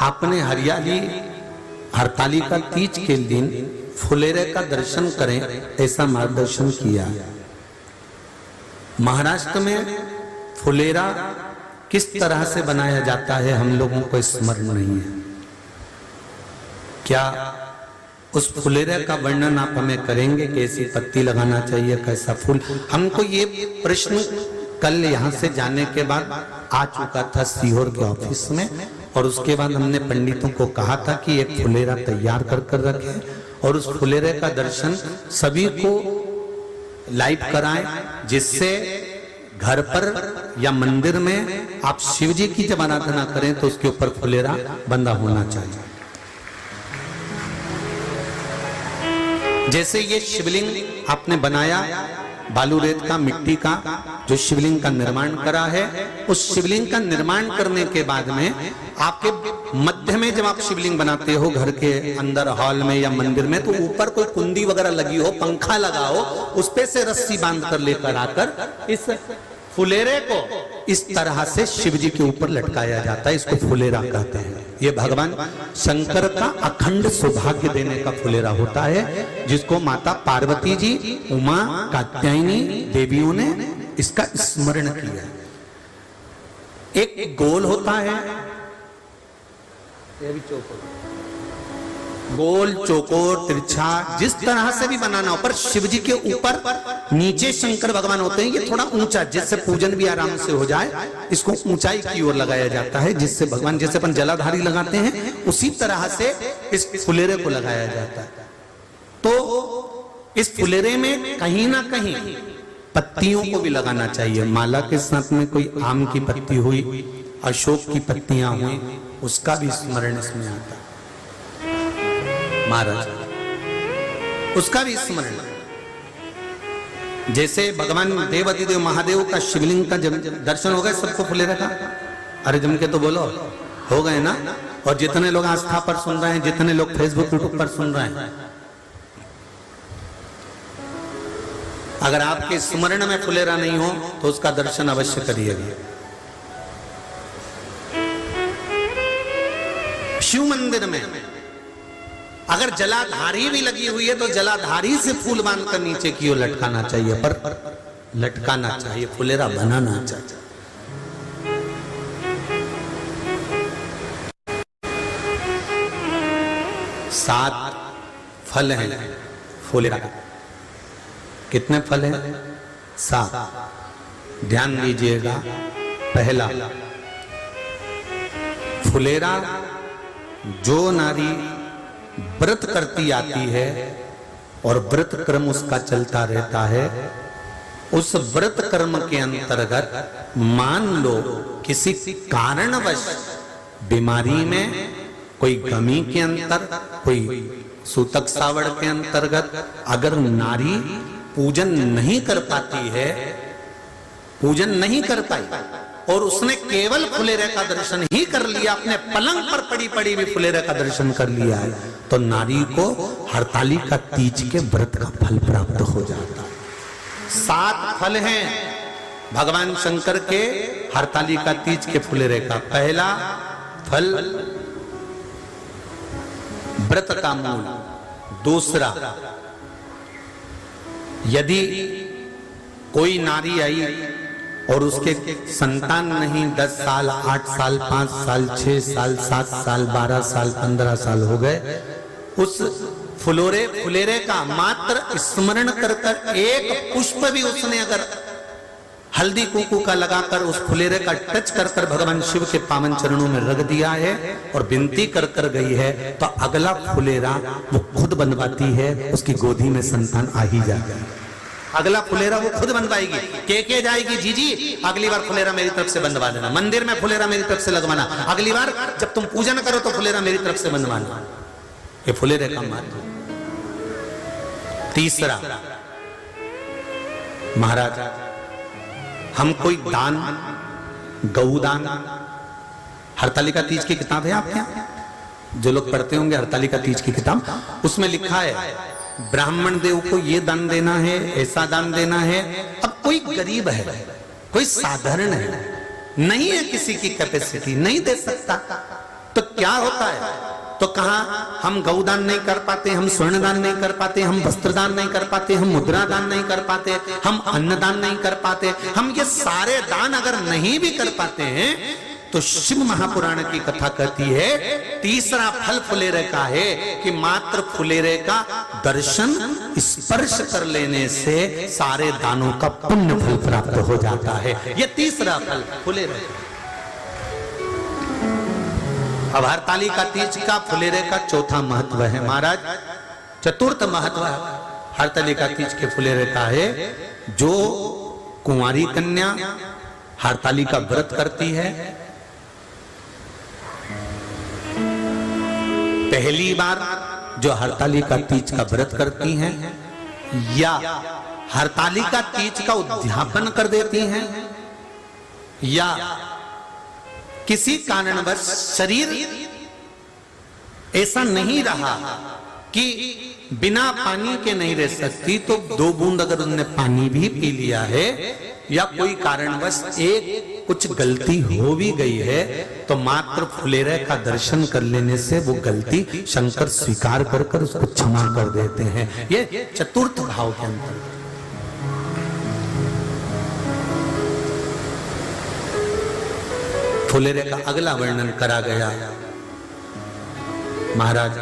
आपने हरतालिका तीज के दिन फुलेरे का दर्शन करें, ऐसा मार्गदर्शन किया। महाराष्ट्र में फुलेरा किस तरह से बनाया जाता है हम लोगों को स्मरण नहीं है। क्या उस फुलेरे का वर्णन आप हमें करेंगे? कैसी पत्ती लगाना चाहिए, कैसा फूल? हमको ये प्रश्न कल यहाँ से जाने के बाद आ चुका था सीहोर के ऑफिस में, और उसके बाद हमने पंडितों को कहा था कि एक फुलेरा तैयार कर कर रखें और उस फुलेरे का दर्शन सभी को लाइव कराएं, जिससे घर पर या मंदिर में आप शिव जी की जब आराधना करें तो उसके ऊपर फुलेरा बंधा होना चाहिए। जैसे ये शिवलिंग आपने बनाया बालू रेत का, मिट्टी का, जो शिवलिंग का निर्माण करा है, उस शिवलिंग का निर्माण करने के बाद में आपके मध्य में जब आप शिवलिंग बनाते हो घर के अंदर हॉल में या मंदिर में, तो ऊपर कोई कुंडी वगैरह लगी हो, पंखा लगा हो, उस पे से रस्सी बांध कर लेकर आकर इस फुलेरे को इस तरह से शिव जी के ऊपर लटकाया जाता है। इसको फुलेरा कहते हैं। ये भगवान शंकर का अखंड सौभाग्य देने का फुलेरा होता है, जिसको माता पार्वती जी, उमा, कात्यायनी देवियों ने इसका स्मरण किया। एक गोल होता है, ये भी गोल, चौकोर, तिरछा, जिस तरह से भी बनाना हो, पर शिव जी के ऊपर नीचे शंकर भगवान होते हैं। ये थोड़ा ऊंचा, जिससे पूजन भी आराम से हो जाए, इसको ऊंचाई की ओर लगाया जाता है, जिससे भगवान, जैसे अपन जलाधारी लगाते हैं, उसी तरह से इस फुलेरे को लगाया जाता है। तो इस फुलेरे में कहीं ना कहीं पत्तियों को भी लगाना चाहिए। माला के साथ में कोई आम की पत्ती हुई, अशोक की पत्तियां हुई, उसका भी स्मरण इसमें आता है महाराज, उसका भी स्मरण। जैसे भगवान देवाधिदेव महादेव का शिवलिंग का जब दर्शन हो गए सबको फुलेरा का, अरे जम के तो बोलो, हो गए ना? और जितने लोग आस्था पर सुन रहे हैं, जितने लोग फेसबुक यूट्यूब पर सुन रहे हैं, अगर आपके स्मरण में फुलेरा नहीं हो तो उसका दर्शन अवश्य करिएगा। शिव मंदिर में अगर जलाधारी भी लगी हुई है तो जलाधारी से फूल बांधकर नीचे की ओर लटकाना चाहिए, पर लटकाना चाहिए, फुलेरा बनाना चाहिए। सात फल हैं फुलेरा। कितने फल हैं? 7। ध्यान दीजिएगा। पहला, फुलेरा जो नारी व्रत करती आती है और व्रत कर्म उसका चलता रहता है, उस व्रत कर्म के अंतर्गत मान लो किसी कारणवश बीमारी में, कोई गमी के अंतर, कोई सूतक सावड़ के अंतर्गत अगर नारी पूजन नहीं कर पाती है, पूजन नहीं कर पाई और उसने केवल फुलेरे का दर्शन ही कर लिया, अपने पलंग पर पड़ी पड़ी भी फुलेरे का दर्शन कर लिया है, तो नारी को हरतालिका तीज के व्रत का फल प्राप्त हो जाता है। 7 फल हैं भगवान शंकर के हरतालिका तीज के फुलेरे का। पहला फल व्रत का मूल। दूसरा, यदि कोई नारी आई और उसके संतान नहीं, 10 साल, 8 साल, 5 साल, 6 साल, 7 साल, 12 साल, 15 साल हो गए, उस फुलेरे का मात्र स्मरण कर कर एक पुष्प भी उसने अगर हल्दी कुंकू का लगाकर उस फुलेरे का टच कर कर भगवान शिव के पावन चरणों में रख दिया है और विनती कर कर गई है, तो अगला फुलेरा वो खुद बनवाती है, उसकी गोदी में संतान आ ही जाएगा। अगला फुलेरा वो खुद बनवाएगी, के जाएगी, जी अगली बार फुलेरा मेरी तरफ से बनवा देना, मंदिर में फुलेरा मेरी तरफ से लगवाना, अगली बार जब तुम पूजन करो तो फुलेरा मेरी तरफ से बनवाना। ये फुलेरे का महत्व। तीसरा, महाराज हम कोई दान, गौदान, हरतालिका तीज की किताब है आपके यहाँ, जो लोग पढ़ते होंगे हरतालिका तीज की किताब, उसमें लिखा है ब्राह्मण देव को ये दान देना है, ऐसा दान देना है। अब कोई गरीब है, कोई साधारण है, नहीं है किसी की कैपेसिटी, नहीं दे सकता, तो क्या होता है? तो कहा हम गौदान नहीं कर पाते, हम स्वर्णदान नहीं कर पाते, हम वस्त्रदान नहीं कर पाते, हम मुद्रा दान नहीं कर पाते, हम अन्नदान नहीं कर पाते। हम ये सारे दान अगर नहीं भी कर पाते हैं तो शिव महापुराण की कथा कहती है तीसरा फल फुलेरे का है कि मात्र फुलेरे का दर्शन स्पर्श कर लेने से सारे दानों का पुण्य फल प्राप्त हो जाता है। ये तीसरा फल फुलेरे। अब हरतालिका तीज का फुलेरे का चौथा महत्व है महाराज। चतुर्थ महत्व हरतालिका तीज के फुलेरे का है जो कुंवारी कन्या हरतालिका व्रत करती है, पहली बार जो हरतालिका तीज का व्रत करती हैं या हरतालिका तीज का उद्यापन कर देती हैं या किसी कारणवश शरीर ऐसा नहीं रहा कि बिना पानी के नहीं रह सकती तो 2 बूंद अगर उन्होंने पानी भी पी लिया है या कोई कारणवश एक कुछ गलती हो भी गई है तो मात्र फुलेरे का दर्शन कर लेने से वो गलती शंकर स्वीकार कर कर उसको क्षमा कर देते हैं। ये चतुर्थ भाव के अंदर फुलेरे का अगला वर्णन करा गया महाराज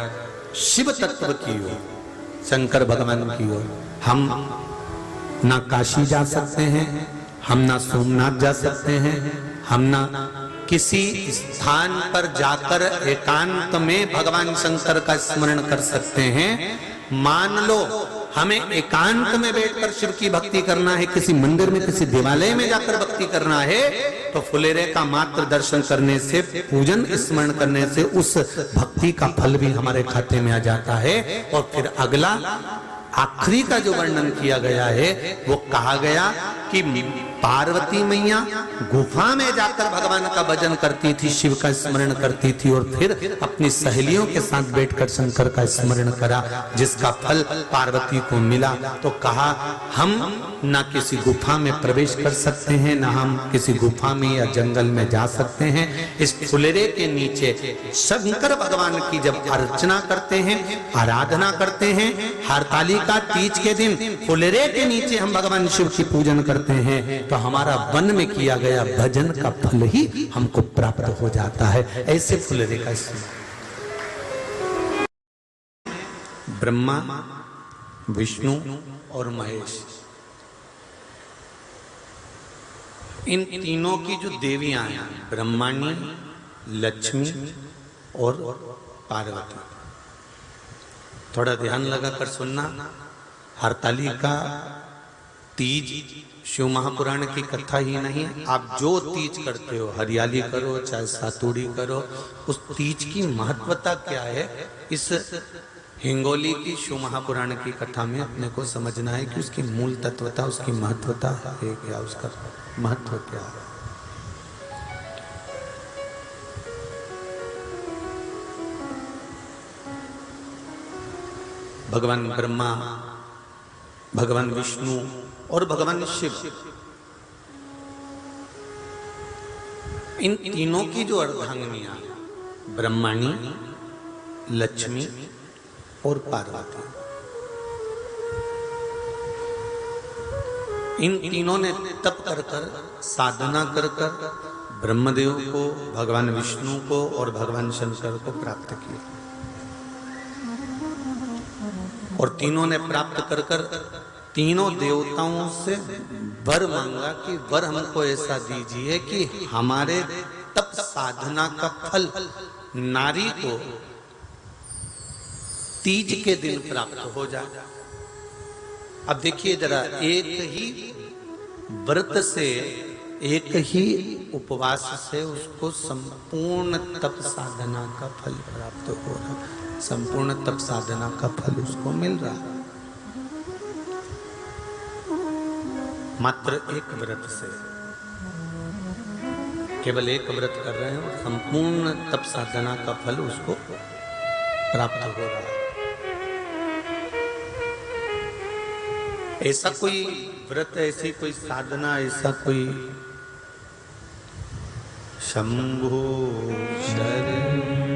शिव तत्व की ओर, शंकर भगवान की ओर। हम ना काशी जा सकते हैं, हम ना सोमनाथ जा सकते हैं, हम ना किसी स्थान पर जाकर एकांत में भगवान शंकर का स्मरण कर सकते हैं। मान लो हमें एकांत में बैठकर शिव की भक्ति करना है, किसी मंदिर में किसी देवालय में जाकर भक्ति करना है तो फुलेरे का मात्र दर्शन करने से, पूजन स्मरण करने से उस भक्ति का फल भी हमारे खाते में आ जाता है। और फिर अगला आखिरी का जो वर्णन किया गया है वो कहा गया कि पार्वती मैया गुफा में जाकर भगवान का भजन करती थी, शिव का स्मरण करती थी और फिर अपनी सहेलियों के साथ बैठकर शंकर का स्मरण करा जिसका फल पार्वती को मिला। तो कहा हम ना किसी गुफा में प्रवेश कर सकते हैं, ना हम किसी गुफा में या जंगल में जा सकते हैं। इस फुलेरे के नीचे शंकर भगवान की जब अर्चना करते हैं, आराधना करते हैं, हरतालिका तीज के दिन फुलेरे के नीचे हम भगवान शिव की पूजन करते हैं तो हमारा वन में किया गया भजन का फल ही हमको प्राप्त हो जाता है। ऐसे फुलेरे का ब्रह्मा, विष्णु और महेश, इन तीनों की जो देवियां हैं ब्रह्माणी, लक्ष्मी और पार्वती, थोड़ा ध्यान लगाकर सुनना। हरतालिका तीज शिव महापुराण की कथा ही नहीं, आप जो तीज करते हो, हरियाली करो चाहे सातुड़ी करो, उस तीज की महत्वता क्या है इस हिंगोली की शिव महापुराण की कथा में अपने को समझना है कि उसकी मूल तत्वता, उसकी महत्वता है क्या, उसका महत्व क्या है। भगवान ब्रह्मा, भगवान विष्णु और भगवान शिव, इन तीनों की जो अर्धांगिनियां ब्रह्माणी, लक्ष्मी और पार्वती, इन तीनों ने तप कर कर, साधना कर कर ब्रह्मदेव को, भगवान विष्णु को और भगवान शंकर को प्राप्त किया। और तीनों ने प्राप्त कर कर तीनों देवताओं से वर मांगा कि वर हमको ऐसा दीजिए कि हमारे तप साधना का फल नारी को तीज के दिन प्राप्त हो जाए। अब देखिए जरा, एक ही व्रत से, एक ही उपवास से उसको संपूर्ण तप साधना का फल प्राप्त हो रहा है, संपूर्ण तप साधना का फल उसको मिल रहा है। मात्र एक व्रत से, केवल एक व्रत कर रहे हैं और संपूर्ण तप साधना का फल उसको प्राप्त हो रहा है। ऐसा कोई व्रत, ऐसी कोई साधना, ऐसा कोई शंभो शरण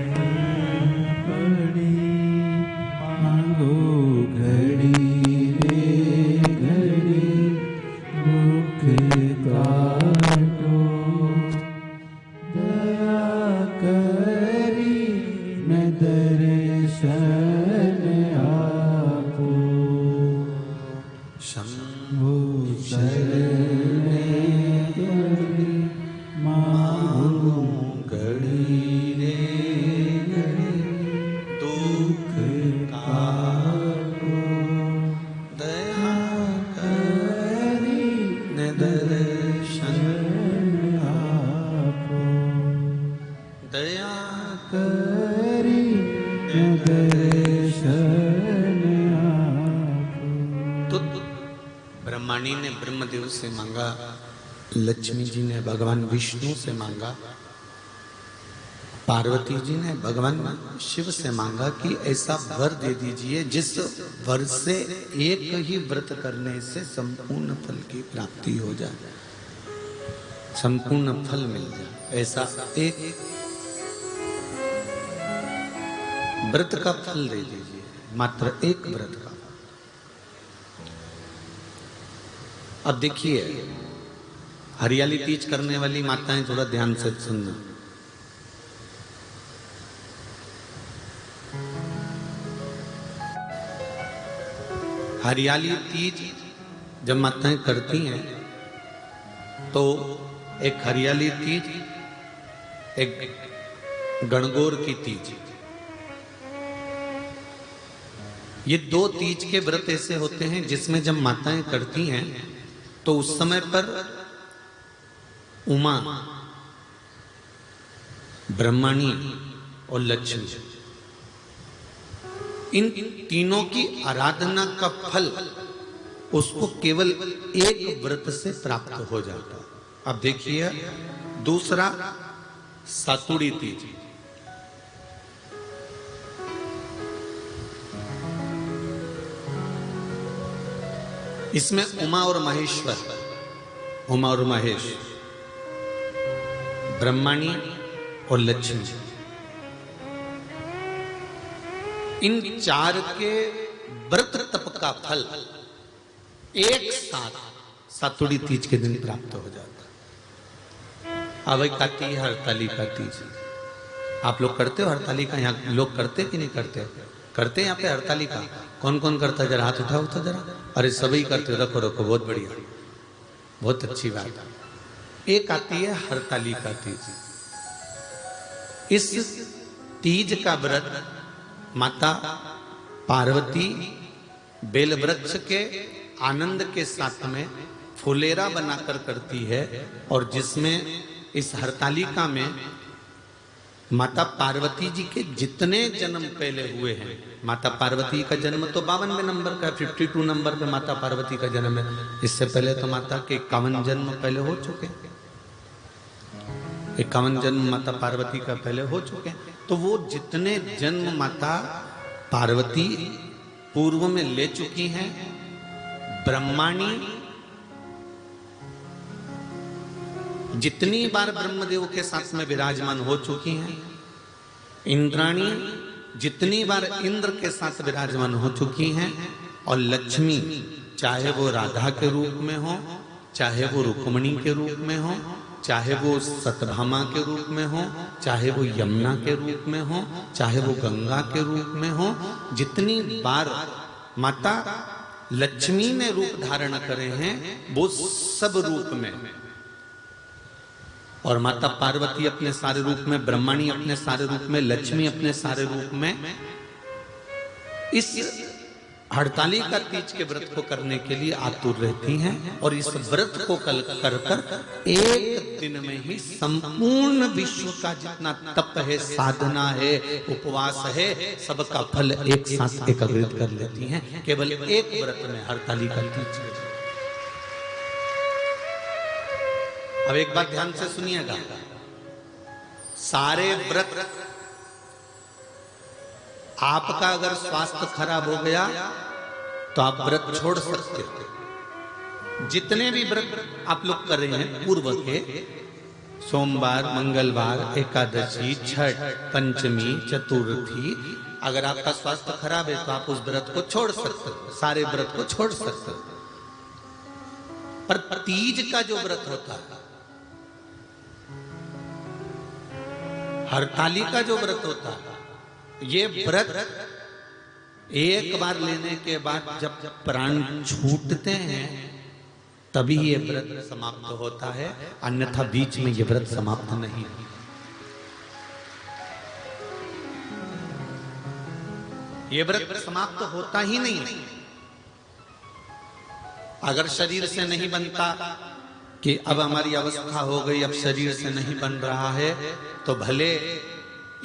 करी दर्शन आप। तो ब्रह्माणी ने ब्रह्मदेव से मांगा, लक्ष्मी जी ने भगवान विष्णु से मांगा, पार्वती जी ने भगवान शिव से मांगा कि ऐसा वर दे दीजिए जिस वर से एक ही व्रत करने से संपूर्ण फल की प्राप्ति हो जाए, संपूर्ण फल मिल जाए। ऐसा एक व्रत का फल दे दीजिए, मात्र एक व्रत का। अब देखिए, हरियाली तीज करने वाली माताएं थोड़ा ध्यान से सुनना। हरियाली तीज जब माताएं करती हैं तो एक हरियाली तीज, एक गणगौर की तीज, ये दो तीज के व्रत ऐसे होते हैं जिसमें जब माताएं करती हैं तो उस समय पर उमा, ब्रह्मणी और लक्ष्मी, इन तीनों की आराधना का फल उसको केवल एक व्रत से प्राप्त हो जाता है। अब देखिए दूसरा सातुड़ी तीज। इसमें उमा और महेश्वर, उमा और महेश, ब्रह्मणी और लक्ष्मी, इन चार के व्रत तप का फल एक साथ सातुड़ी तीज के दिन प्राप्त हो जाता। अब एक आती है हरतालिका तीज। आप लोग करते हो हरतालिका? यहाँ लोग करते कि नहीं करते? करते हैं यहाँ पे हरतालिका? कौन कौन करता है? जरा हाथ उठाओ तो जरा। अरे सभी करते हो, रखो रखो, बहुत बढ़िया, बहुत अच्छी बात। एक आती है हरतालिका तीज। इस तीज का व्रत माता पार्वती बेलवृक्ष के आनंद के साथ में फुलेरा बनाकर करती है, और जिसमें इस हरतालिका में माता पार्वती जी के जितने जन्म पहले हुए हैं, माता पार्वती का जन्म तो 52वें नंबर का, 52 नंबर पे माता पार्वती का जन्म है। इससे पहले तो माता के 51 जन्म पहले हो चुके हैं, 51 जन्म माता पार्वती का पहले हो चुके हैं। तो वो जितने जन्म माता पार्वती पूर्व में ले चुकी हैं, ब्रह्माणी जितनी बार ब्रह्मदेव के साथ में विराजमान हो चुकी हैं, इंद्राणी जितनी बार इंद्र के साथ विराजमान हो चुकी हैं, और लक्ष्मी चाहे वो राधा के रूप में हो, चाहे वो रुक्मणी के रूप में हो, चाहे वो सतभामा के रूप में हो, चाहे वो यमुना के रूप में हो, चाहे वो गंगा के रूप में हो, जितनी बार माता लक्ष्मी ने रूप धारण करे हैं वो सब रूप में, और माता पार्वती अपने सारे रूप में, ब्रह्मणी अपने सारे रूप में, लक्ष्मी अपने सारे रूप में इस हड़तालिका तीज के व्रत को करने के लिए आतुर रहती हैं। और इस व्रत को कर एक दिन में ही संपूर्ण विश्व का जितना तप है, साधना है, उपवास है, सबका फल एक साथ एकत्रित कर लेती हैं केवल एक व्रत में, हड़तालिका तीज। अब एक बात ध्यान से सुनिएगा, सारे व्रत, आपका अगर स्वास्थ्य खराब हो गया तो आप व्रत छोड़ सकते हो। जितने भी व्रत आप लोग कर रहे हैं पूर्व के, सोमवार, मंगलवार, एकादशी, छठ, पंचमी, चतुर्थी, अगर आपका स्वास्थ्य खराब है तो आप उस व्रत को छोड़ सकते हो, सारे व्रत को छोड़ सकते हो। पर तीज का जो व्रत होता है, हरतालिका जो व्रत होता है, ये व्रत एक बार लेने के बाद जब प्राण छूटते हैं तभी ये व्रत समाप्त होता है, अन्यथा बीच में ये व्रत समाप्त नहीं। ये व्रत समाप्त होता ही नहीं। अगर शरीर से नहीं बनता कि अब हमारी अवस्था हो गई, अब शरीर से नहीं बन रहा है, तो भले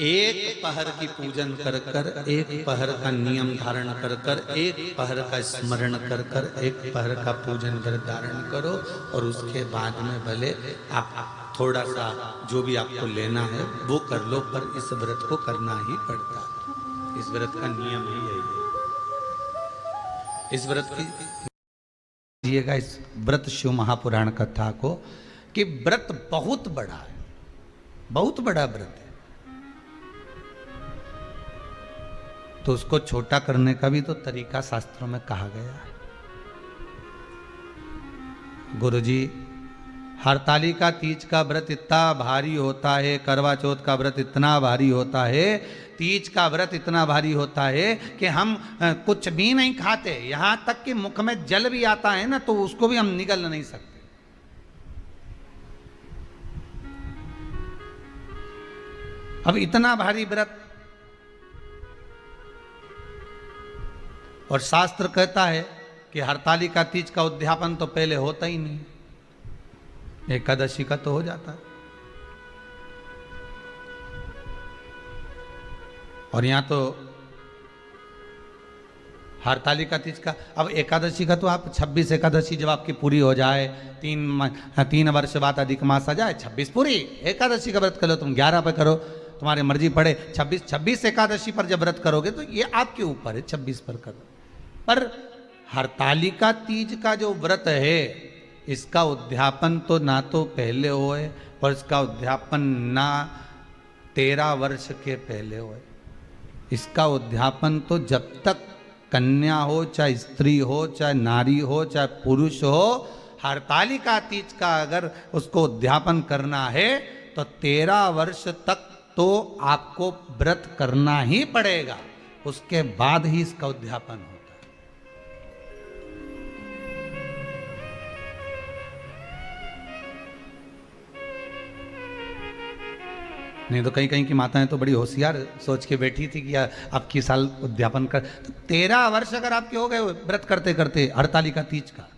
एक पहर की पूजन कर कर, एक पहर का नियम धारण कर कर, एक पहर का स्मरण कर कर, एक पहर का पूजन व्रत धारण करो, और उसके बाद में भले आप थोड़ा सा जो भी आपको लेना है वो कर लो, पर इस व्रत को करना ही पड़ता है। इस व्रत का नियम ही यही है। इस व्रत की जिएगा इस व्रत शिव महापुराण कथा को, कि व्रत बहुत बड़ा है, बहुत बड़ा व्रत है, तो उसको छोटा करने का भी तो तरीका शास्त्रों में कहा गया है। गुरुजी, हरतालिका तीज का व्रत इतना भारी होता है, करवा चौथ का व्रत इतना भारी होता है, तीज का व्रत इतना भारी होता है कि हम कुछ भी नहीं खाते, यहां तक कि मुख में जल भी आता है ना तो उसको भी हम निगल नहीं सकते। अब इतना भारी व्रत, और शास्त्र कहता है कि हरतालिका तीज का उद्यापन तो पहले होता ही नहीं, एकादशी का तो हो जाता है। और यहां तो हरतालिका तीज का, अब एकादशी का तो आप 26 एकादशी जब आपकी पूरी हो जाए, 3 वर्ष बाद अधिक मास आ जाए, 26 पूरी एकादशी का व्रत कर लो, तुम 11 पे करो, तुम्हारी मर्जी पड़े, 26 एकादशी पर जब व्रत करोगे तो ये आपके ऊपर है, 26 पर करो। पर हरतालिका तीज का जो व्रत है, इसका उद्यापन तो ना तो पहले होए, और इसका उद्यापन ना 13 वर्ष के पहले होए। इसका उद्यापन तो जब तक कन्या हो, चाहे स्त्री हो, चाहे नारी हो, चाहे पुरुष हो, हरतालिका तीज का अगर उसको उद्यापन करना है तो 13 वर्ष तक तो आपको व्रत करना ही पड़ेगा, उसके बाद ही इसका उद्यापन होता है। नहीं तो कहीं कहीं की माताएं तो बड़ी होशियार सोच के बैठी थी कि अब की साल उद्यापन कर, तो 13 वर्ष अगर आपके हो गए व्रत करते करते हरतालिका तीज का।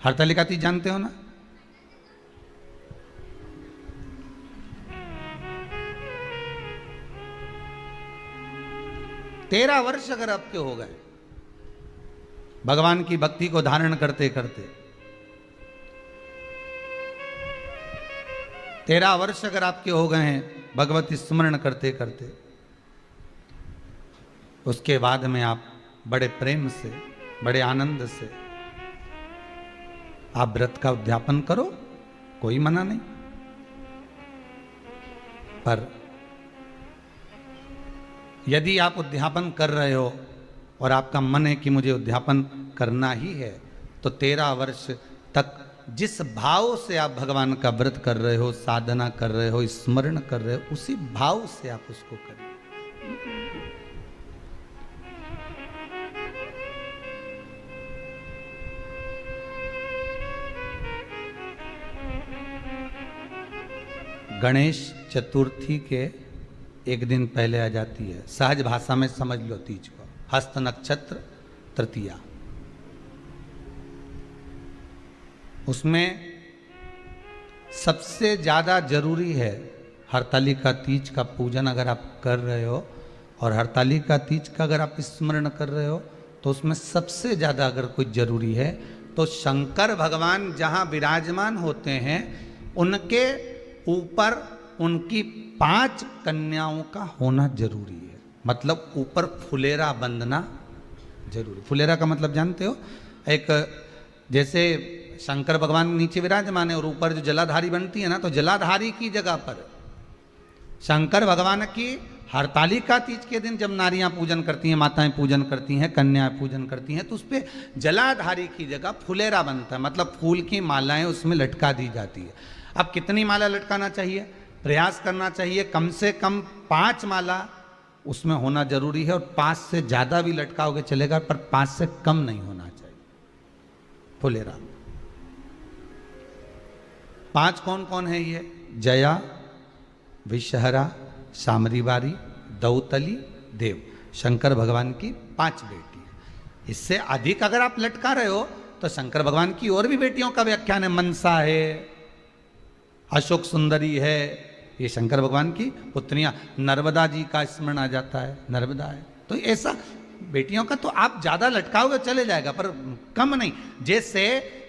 हरतालिका तीज जानते हो ना? तेरह वर्ष अगर आपके हो गए भगवान की भक्ति को धारण करते करते, 13 वर्ष अगर आपके हो गए हैं भगवती स्मरण करते करते, उसके बाद में आप बड़े प्रेम से, बड़े आनंद से आप व्रत का उद्यापन करो, कोई मना नहीं। पर यदि आप उद्यापन कर रहे हो और आपका मन है कि मुझे उद्यापन करना ही है, तो 13 वर्ष तक जिस भाव से आप भगवान का व्रत कर रहे हो, साधना कर रहे हो, स्मरण कर रहे हो, उसी भाव से आप उसको करें। गणेश चतुर्थी के एक दिन पहले आ जाती है, सहज भाषा में समझ लो तीज को, हस्त नक्षत्र तृतीया। उसमें सबसे ज़्यादा जरूरी है हरतालिका तीज का पूजन अगर आप कर रहे हो, और हरतालिका तीज का अगर आप स्मरण कर रहे हो, तो उसमें सबसे ज़्यादा अगर कोई जरूरी है तो शंकर भगवान जहाँ विराजमान होते हैं उनके ऊपर उनकी 5 कन्याओं का होना जरूरी है। मतलब ऊपर फुलेरा बंधना जरूरी। फुलेरा का मतलब जानते हो? एक जैसे शंकर भगवान नीचे विराजमान है और ऊपर जो जलाधारी बनती है ना, तो जलाधारी की जगह पर शंकर भगवान की हरतालिका तीज के दिन जब नारियां पूजन करती हैं, माताएं पूजन करती हैं, कन्याएं पूजन करती हैं, तो उस पर जलाधारी की जगह फुलेरा बनता है, मतलब फूल की मालाएं उसमें लटका दी जाती है। अब कितनी माला लटकाना चाहिए? प्रयास करना चाहिए कम से कम 5 माला उसमें होना जरूरी है, और 5 से ज़्यादा भी लटकाओगे चलेगा, पर 5 से कम नहीं होना चाहिए फुलेरा। 5 कौन कौन है ये? जया, विषहरा, सामरीवारी, दौतली, देव। शंकर भगवान की 5 बेटी है। इससे अधिक अगर आप लटका रहे हो तो शंकर भगवान की और भी बेटियों का व्याख्यान है। मनसा है, अशोक सुंदरी है, ये शंकर भगवान की पुत्रियां, नर्मदा जी का स्मरण आ जाता है, नर्मदा है। तो ऐसा बेटियों का तो आप ज्यादा लटकाओगे चले जाएगा, पर कम नहीं। जैसे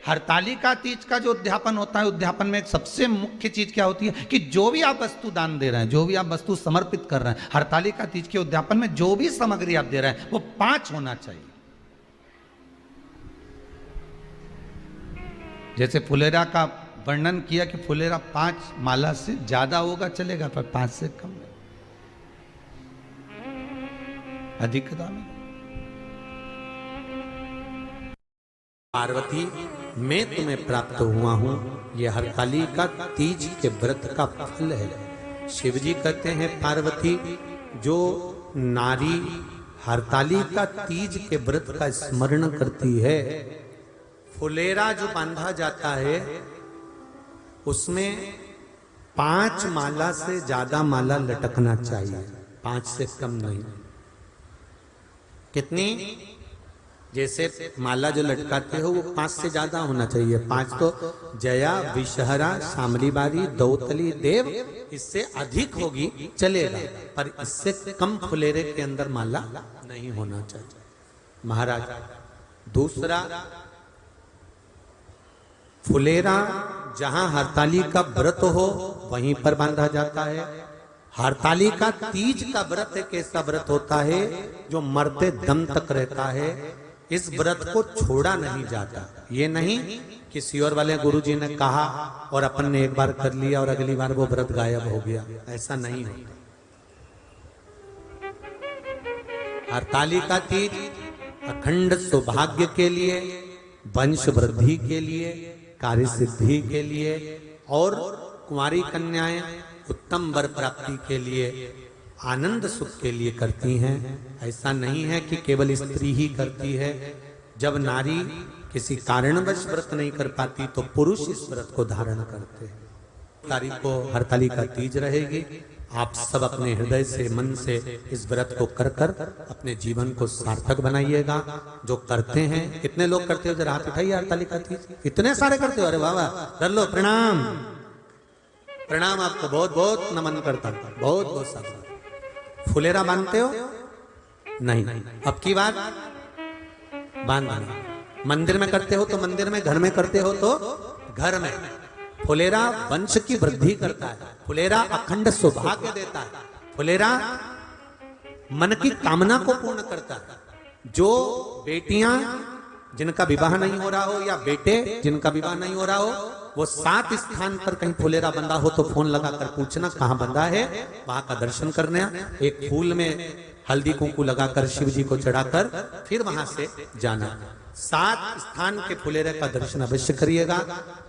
हरतालिका तीज का जो उद्यापन होता है, उद्यापन में सबसे मुख्य चीज क्या होती है कि जो भी आप वस्तु दान दे रहे हैं, जो भी आप वस्तु समर्पित कर रहे हैं, हरतालिका तीज के उद्यापन में जो भी सामग्री आप दे रहे हैं वो 5 होना चाहिए। जैसे फुलेरा का वर्णन किया कि फुलेरा 5 माला से ज्यादा होगा चलेगा, पर 5 से कम नहीं, अधिकता में। पार्वती, मैं तुम्हें प्राप्त हुआ हूं, यह हरतालिका तीज के व्रत का फल है। शिव जी कहते हैं पार्वती, जो नारी हरतालिका तीज के व्रत का स्मरण करती है, फुलेरा जो बांधा जाता है उसमें 5 माला से ज्यादा माला लटकना चाहिए, 5 से कम नहीं। कितनी? जैसे माला जो लटकाते हो वो 5 से ज्यादा होना चाहिए। 5 तो जया, विषहरा, शामली बारी, दौतली, देव, इससे अधिक होगी चलेगा, पर इससे कम फुलेरे के अंदर माला नहीं होना चाहिए महाराज। दूसरा, फुलेरा जहां हरतालिका व्रत हो वहीं पर बांधा जाता है। हरतालिका तीज का व्रत एक ऐसा व्रत होता है जो मरते दम तक रहता है। इस व्रत को छोड़ा नहीं जाता। ये नहीं किसी और वाले गुरुजी ने कहा और अपन ने एक बार कर लिया और अगली बार वो व्रत गायब हो गया, ऐसा नहीं होता। हरतालिका तीज अखंड सौभाग्य के लिए, वंश वृद्धि के लिए, कार्य सिद्धि के लिए और कुंवारी कन्याएं उत्तम वर प्राप्ति के लिए, आनंद सुख के लिए करती हैं। ऐसा नहीं है कि केवल स्त्री ही करती है। जब नारी किसी कारणवश व्रत नहीं कर पाती तो पुरुष इस व्रत को धारण करते हैं। तारीख को हरतालिका तीज रहेगी। आप सब अपने हृदय से, मन से इस व्रत को कर कर अपने जीवन को सार्थक बनाइएगा। जो करते हैं, कितने लोग करते हो जरा हाथ उठाइए। हरतालिका तीज इतने सारे करते हो, अरे वाह वाह, कर लो, प्रणाम प्रणाम, आपको बहुत बहुत नमन करता हूं, बहुत बहुत सारा। फुलेरा बांधते हो? नहीं, अब की बात बांधना। मंदिर में करते हो तो मंदिर में, घर में करते हो तो घर में। फुलेरा वंश की वृद्धि करता है, फुलेरा अखंड सौभाग्य देता है, फुलेरा मन की कामना को पूर्ण करता है। जो बेटियां जिनका विवाह नहीं हो रहा हो या बेटे जिनका विवाह नहीं हो रहा हो, वो 7 स्थान पर कहीं फुलेरा बंधा हो तो फोन लगाकर पूछना कहां बंधा है, वहां का दर्शन करना। एक फूल में हल्दी कुंकू लगाकर शिव जी को चढ़ाकर फिर वहां से जाना। 7 स्थान के फुलेरे का दर्शन अवश्य करिएगा।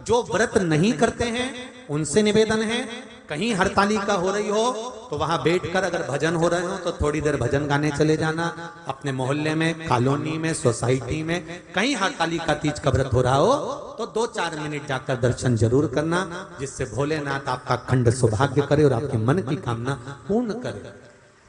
जो व्रत नहीं करते हैं उनसे निवेदन है, कहीं हरतालिका हो रही हो तो वहां बैठकर अगर भजन हो रहे हो तो थोड़ी देर भजन गाने चले जाना। अपने मोहल्ले में, कॉलोनी में, सोसाइटी में कहीं हरतालिका तीज का व्रत हो रहा हो तो 2-4 मिनट जाकर दर्शन जरूर करना, जिससे भोलेनाथ आपका अखंड सौभाग्य करे और आपके मन की कामना पूर्ण करे।